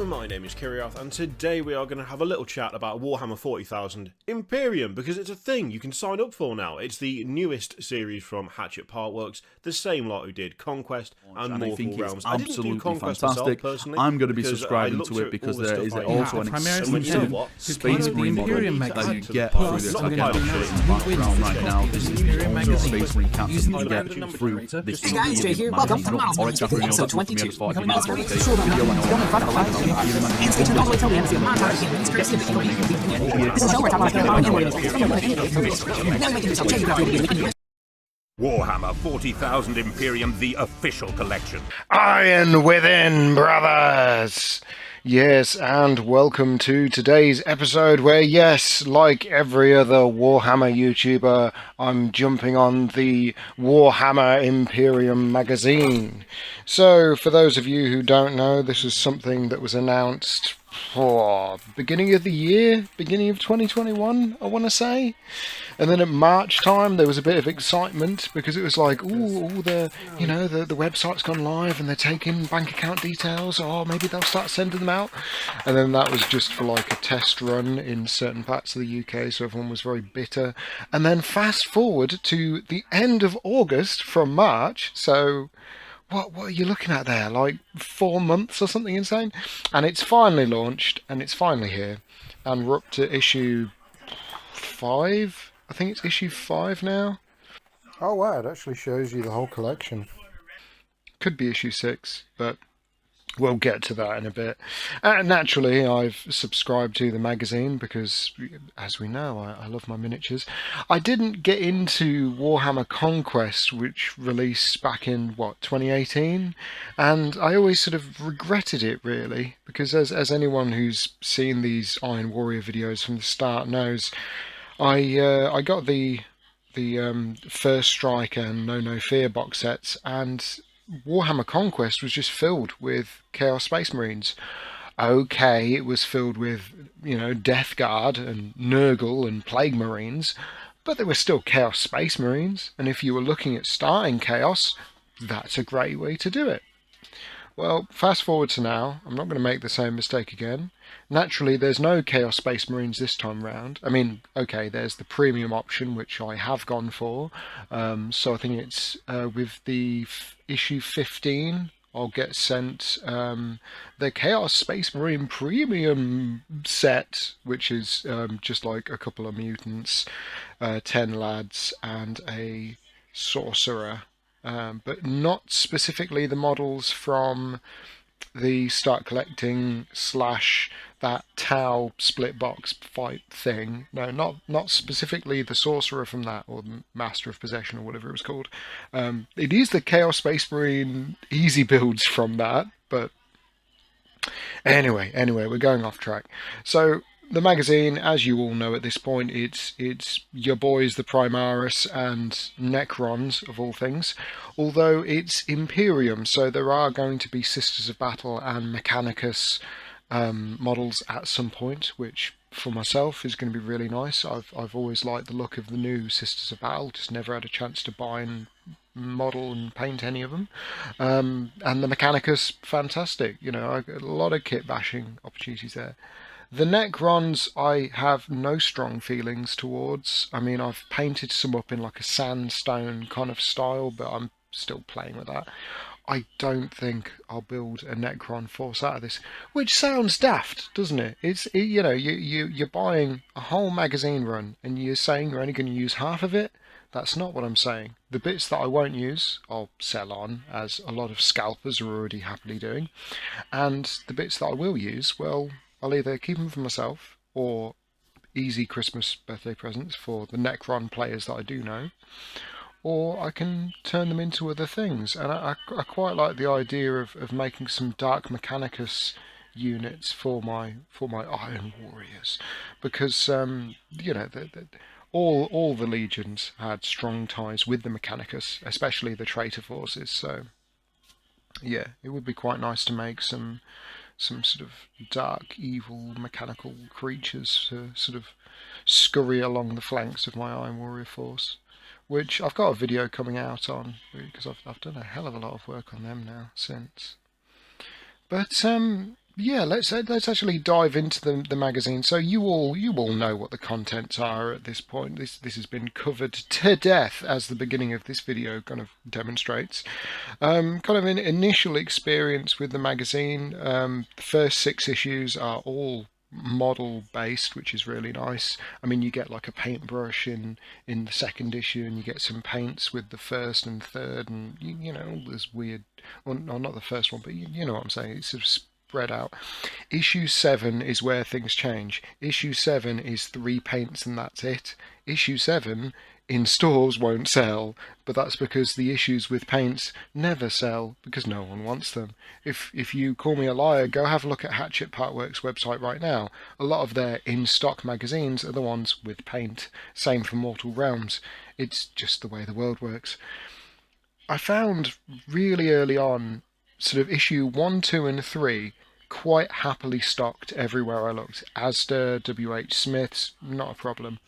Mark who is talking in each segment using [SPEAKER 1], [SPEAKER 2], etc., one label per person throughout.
[SPEAKER 1] Hello, my name is Kiriath, and today we are going to have a little chat about Warhammer 40,000 Imperium, because it's a thing you can sign up for now. It's the newest series from Hatchet Partworks, the same lot who did Conquest and Mortal Realms. I didn't do Conquest myself, personally.
[SPEAKER 2] I'm going to be subscribing to it because there is also an exclusive Space Marine model that you get through this. Again, background right now, this is the only Space Marine captain you get through this Imperium magazine. Or exactly episode 22.
[SPEAKER 3] Warhammer 40,000 Imperium, the official collection.
[SPEAKER 4] Iron Within, brothers! Yes, and welcome to today's episode where, yes, like every other Warhammer YouTuber, I'm jumping on the Warhammer Imperium Magazine. So, for those of you who don't know, this is something that was announced for beginning of the year, beginning of 2021, I want to say. And then at March time, there was a bit of excitement because it was like, ooh, the website's gone live and they're taking bank account details. Oh, maybe they'll start sending them out. And then that was just for like a test run in certain parts of the UK, so everyone was very bitter. And then fast forward to the end of August from March, so what are you looking at there? Like 4 months or something insane? And it's finally launched and it's finally here. And we're up to issue 5. I think it's issue 5 now. Oh wow, it actually shows you the whole collection. Could be issue 6, but we'll get to that in a bit. Naturally, I've subscribed to the magazine because, as we know, I love my miniatures. I didn't get into Warhammer Conquest, which released back in, 2018? And I always sort of regretted it, really, because as anyone who's seen these Iron Warrior videos from the start knows, I got the First Strike and No Fear box sets, and Warhammer Conquest was just filled with Chaos Space Marines. Okay, it was filled with, Death Guard and Nurgle and Plague Marines, but they were still Chaos Space Marines, and if you were looking at starting Chaos, that's a great way to do it. Well, fast forward to now, I'm not going to make the same mistake again. Naturally, there's no Chaos Space Marines this time round. I mean, okay, there's the premium option, which I have gone for. So I think it's with the issue 15, I'll get sent the Chaos Space Marine Premium set, which is just like a couple of mutants, 10 lads, and a sorcerer. But not specifically the models from the Start Collecting / that Tau split box fight thing. No, not specifically the Sorcerer from that, or the Master of Possession, or whatever it was called. It is the Chaos Space Marine easy builds from that, but anyway, we're going off track. So the magazine, as you all know at this point, it's your boys, the Primaris and Necrons, of all things. Although it's Imperium, so there are going to be Sisters of Battle and Mechanicus models at some point, which for myself is going to be really nice. I've always liked the look of the new Sisters of Battle, just never had a chance to buy and model and paint any of them. And the Mechanicus, fantastic. I got a lot of kit bashing opportunities there. The Necrons I have no strong feelings towards. I mean, I've painted some up in like a sandstone kind of style, but I'm still playing with that. I don't think I'll build a Necron force out of this, which sounds daft, doesn't it? You're buying a whole magazine run and you're saying you're only going to use half of it. That's not what I'm saying. The bits that I won't use, I'll sell on, as a lot of scalpers are already happily doing. And the bits that I will use, well, I'll either keep them for myself or easy Christmas birthday presents for the Necron players that I do know, or I can turn them into other things. And I quite like the idea of making some Dark Mechanicus units for my Iron Warriors, because all the legions had strong ties with the Mechanicus, especially the traitor forces. So yeah, it would be quite nice to make some sort of dark, evil, mechanical creatures to sort of scurry along the flanks of my Iron Warrior force, which I've got a video coming out on, because I've done a hell of a lot of work on them now since. But yeah, let's actually dive into the magazine. So you all know what the contents are at this point. This has been covered to death, as the beginning of this video kind of demonstrates. Kind of an initial experience with the magazine. The first 6 issues are all model based, which is really nice. I mean, you get like a paintbrush in the second issue, and you get some paints with the first and third, and you know, all this weird, well, not the first one, but you know what I'm saying. It's sort of spread out. Issue 7 is where things change. Issue 7 is 3 paints and that's it. Issue 7 in stores won't sell, but that's because the issues with paints never sell because no one wants them. If you call me a liar, go have a look at Hatchet Partworks website right now. A lot of their in-stock magazines are the ones with paint. Same for Mortal Realms. It's just the way the world works. I found really early on, sort of issue 1, 2 and 3 quite happily stocked everywhere I looked. Asda, WH Smith's, not a problem.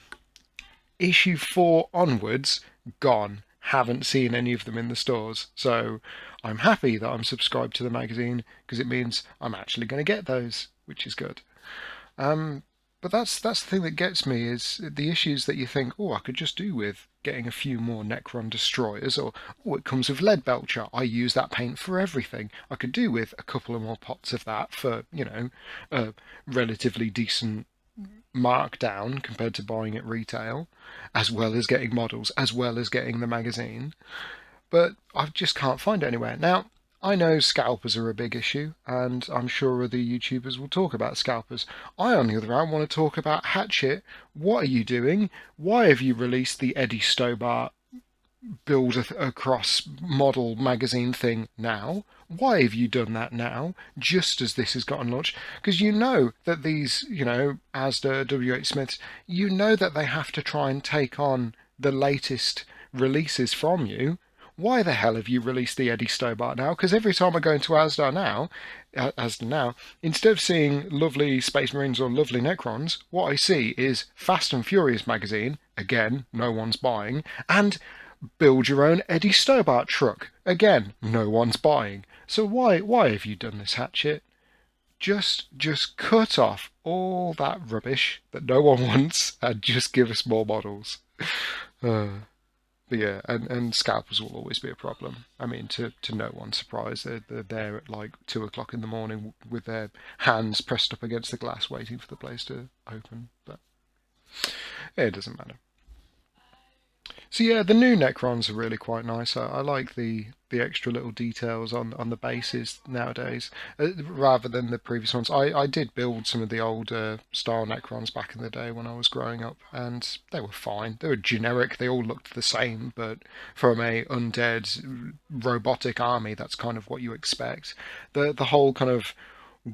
[SPEAKER 4] Issue 4 onwards, gone. Haven't seen any of them in the stores. So I'm happy that I'm subscribed to the magazine because it means I'm actually going to get those, which is good. But that's the thing that gets me, is the issues that you think, oh, I could just do with getting a few more Necron destroyers, or oh, it comes with lead belcher. I use that paint for everything. I could do with a couple of more pots of that for, you know, a relatively decent markdown compared to buying at retail, as well as getting models, as well as getting the magazine. But I just can't find it anywhere. Now, I know scalpers are a big issue, and I'm sure other YouTubers will talk about scalpers. I, on the other hand, want to talk about Hatchet. What are you doing? Why have you released the Eddie Stobart build across model magazine thing now? Why have you done that now, just as this has gotten launched? Because you know that these, you know, Asda, WH Smiths, you know that they have to try and take on the latest releases from you. Why the hell have you released the Eddie Stobart now? Because every time I go into Asda now, instead of seeing lovely Space Marines or lovely Necrons, what I see is Fast and Furious magazine, again, no one's buying, and build your own Eddie Stobart truck, again, no one's buying. So why have you done this, Hatchet? Just cut off all that rubbish that no one wants and just give us more models. But yeah, and scalpers will always be a problem. I mean, to no one's surprise, they're there at like 2 o'clock in the morning with their hands pressed up against the glass waiting for the place to open. But it doesn't matter. So yeah, the new Necrons are really quite nice. I like the extra little details on the bases nowadays, rather than the previous ones. I did build some of the older style Necrons back in the day when I was growing up, and they were fine. They were generic. They all looked the same, but from a undead robotic army, that's kind of what you expect. The whole kind of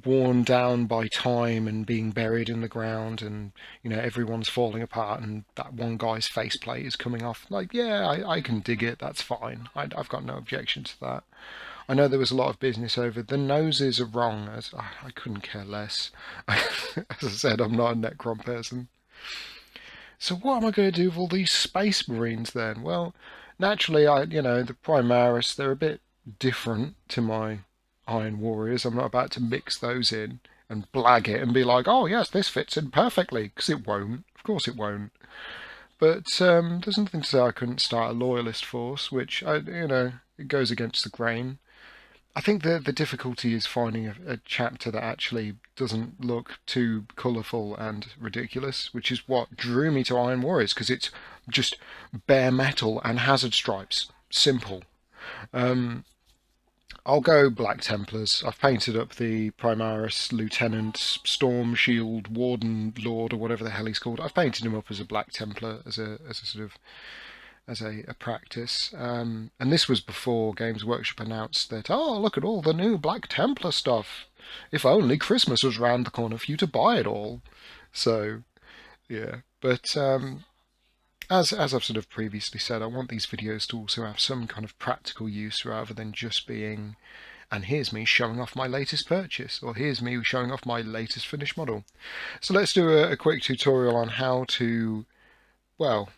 [SPEAKER 4] worn down by time and being buried in the ground, and you know, everyone's falling apart and that one guy's faceplate is coming off, like, yeah, I can dig it, that's fine. I've got no objection to that. I know there was a lot of business over the noses are wrong, as I couldn't care less. As I said, I'm not a Necron person. So what am I going to do with all these Space Marines then? Well, naturally, the Primaris, they're a bit different to my Iron Warriors. I'm not about to mix those in and blag it and be like, oh yes, this fits in perfectly, because it won't. Of course it won't. But there's nothing to say I couldn't start a loyalist force, which it goes against the grain. I think the difficulty is finding a chapter that actually doesn't look too colourful and ridiculous, which is what drew me to Iron Warriors, because it's just bare metal and hazard stripes. Simple. I'll go Black Templars. I've painted up the Primaris Lieutenant, Storm Shield, Warden Lord, or whatever the hell he's called. I've painted him up as a Black Templar, as a sort of a practice. And this was before Games Workshop announced that, oh, look at all the new Black Templar stuff. If only Christmas was round the corner for you to buy it all. So, yeah. But as I've sort of previously said, I want these videos to also have some kind of practical use rather than just being, and here's me showing off my latest purchase, or here's me showing off my latest finished model. So let's do a quick tutorial on how to, well,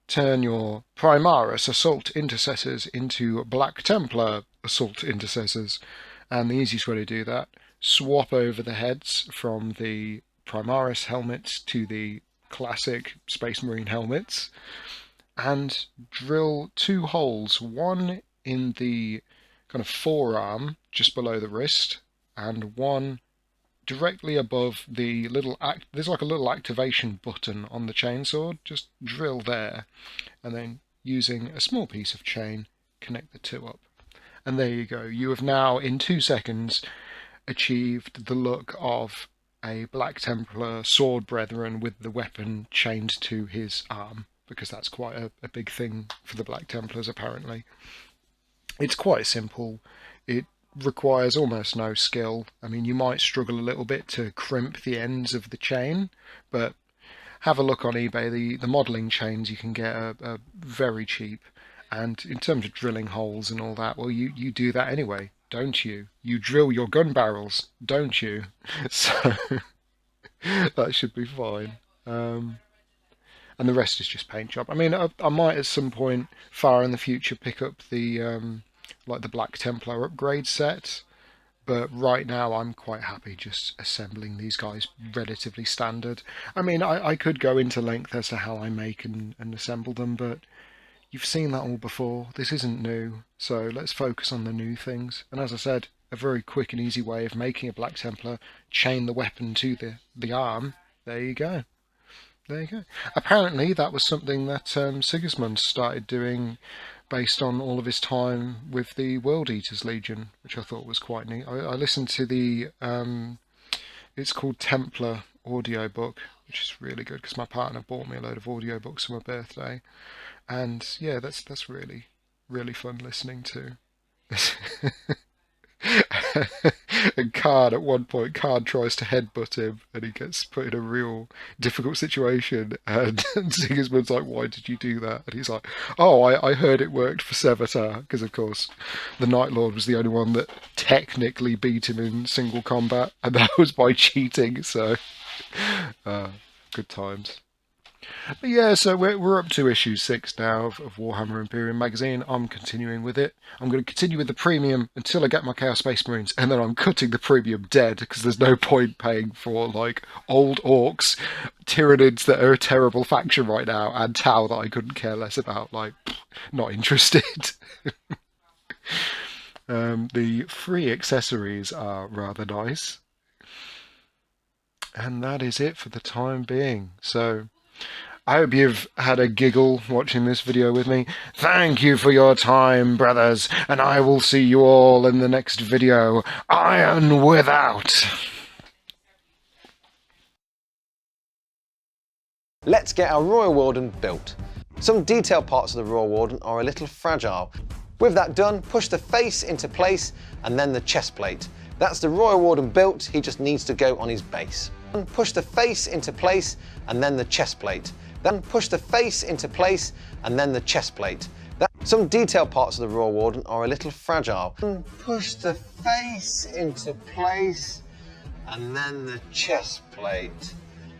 [SPEAKER 4] turn your Primaris Assault Intercessors into Black Templar Assault Intercessors. And the easiest way to do that, swap over the heads from the Primaris helmets to the classic Space Marine helmets, and drill 2 holes, one in the kind of forearm just below the wrist, and one directly above the little there's like a little activation button on the chainsword. Just drill there, and then using a small piece of chain, connect the 2 up. And there you go. You have now, in 2 seconds, achieved the look of a Black Templar sword brethren with the weapon chained to his arm, because that's quite a big thing for the Black Templars apparently. It's quite simple. It requires almost no skill. I mean, you might struggle a little bit to crimp the ends of the chain, but have a look on eBay. The modelling chains you can get are very cheap. And in terms of drilling holes and all that, well, you do that anyway, don't you? You drill your gun barrels, don't you? So that should be fine. And the rest is just paint job. I mean, I might at some point far in the future pick up the like the Black Templar upgrade set, but right now I'm quite happy just assembling these guys relatively standard. I mean, I could go into length as to how I make and assemble them, but you've seen that all before. This isn't new, so let's focus on the new things. And as I said, a very quick and easy way of making a Black Templar: chain the weapon to the arm. There you go. There you go. Apparently that was something that Sigismund started doing based on all of his time with the World Eaters Legion, which I thought was quite neat. I listened to the, it's called Templar audiobook, which is really good because my partner bought me a load of audiobooks for my birthday. And yeah, that's really, really fun listening to. And Card, at one point, Card tries to headbutt him and he gets put in a real difficult situation, and Sigismund's like, why did you do that? And he's like, oh, I heard it worked for Sevatar, because of course the Night Lord was the only one that technically beat him in single combat, and that was by cheating. So good times. But yeah, so we're up to issue 6 now of Warhammer Imperium Magazine. I'm continuing with it. I'm going to continue with the premium until I get my Chaos Space Marines, and then I'm cutting the premium dead, because there's no point paying for like old orcs, Tyranids that are a terrible faction right now, and Tau that I couldn't care less about. Like, not interested. The free accessories are rather nice. And that is it for the time being. So I hope you've had a giggle watching this video with me. Thank you for your time, brothers, and I will see you all in the next video. Iron Without!
[SPEAKER 5] Let's get our Royal Warden built. Some detailed parts of the Royal Warden are a little fragile. With that done, push the face into place and then the chest plate. That's the Royal Warden built, he just needs to go on his base. Push the face into place and then the chest plate. Then push the face into place and then the chest plate. Some detailed parts of the Royal Warden are a little fragile. Push the face into place and then the chest plate.